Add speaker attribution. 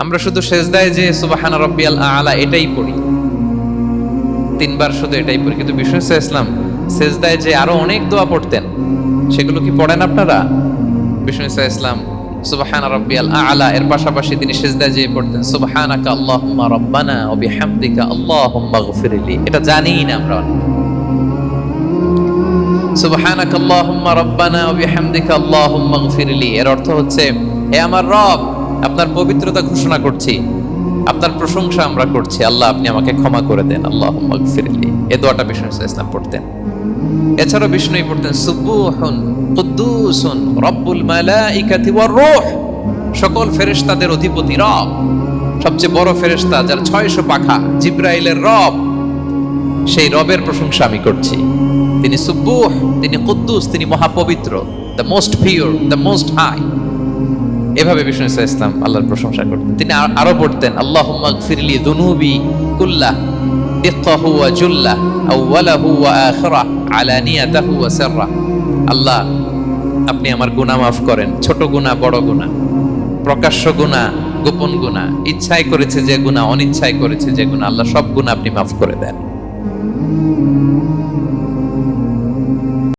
Speaker 1: আমরা শুধু সেজদায় যে সুবহান রাব্বিয়াল আলা এটাই পড়ি, 3 বার শুধু এটাই পড়ি, কিন্তু বিষ্ণু ইসলাম সেজদায় যে আরো অনেক দোয়া পড়তেন, সেগুলো কি পড়েন আপনারা? বিষ্ণু ইসলাম সুবহান রাব্বিয়াল আলা এর পাশাপাশি তিনি সেজদায় যে পড়তেন সুবহানাকা আল্লাহুম্মা রাব্বানা ওয়া বিহামদিকা আল্লাহুম্মা গফিরলি। এটা জানি না আমরা। সুবহানাকা আল্লাহুম্মা রাব্বানা ওয়া বিহামদিকা আল্লাহুম্মা গফিরলি এর অর্থ হচ্ছে, হে আমার রব, আপনার পবিত্রতা ঘোষণা করছি, আপনার প্রশংসা আমরা করছি, আল্লাহ আপনি আমাকে ক্ষমা করে দেন, আল্লাহুম্মা গফিরলি। এই দোয়াটা বিষ্ণু ইসলাম পড়তেন। এছাড়াও বিষ্ণুই পড়তেন সুবহুন কুদ্দুসুন রব্বুল মালাইকাতি ওয়ার রূহ, সকল ফেরেশতাদের অধিপতি রব, সবচেয়ে বড় ফেরেশতা যার 600 পাখা, জিবরাইলের রব, সেই রবের প্রশংসা আমি করছি। তিনি সুবুহ, তিনি কুদ্দুস, তিনি মহাপবিত্র, the most pure, the most high. এভাবে বিষ্ণু ইসলাম আল্লাহর প্রশংসা করতেন। তিনি আরো পড়তেন আল্লাহুম্মা গফিরলি যুনুবি কুল্লাহ দিক্কাহু ওয়া জুল্লাহ আউওয়ালাহু ওয়া আখিরাহ আলানিয়াতাহু ওয়া সিররাহ। আল্লাহ আপনি আমার গুনাহ মাফ করেন, ছোট গুনাহ, বড় গুনাহ, প্রকাশ্য গুনাহ, গোপন গুনাহ, ইচ্ছায় করেছে যে গুনাহ, অনিচ্ছায় করেছে যে গুনাহ, আল্লাহ সব গুনাহ আপনি মাফ করে দেন।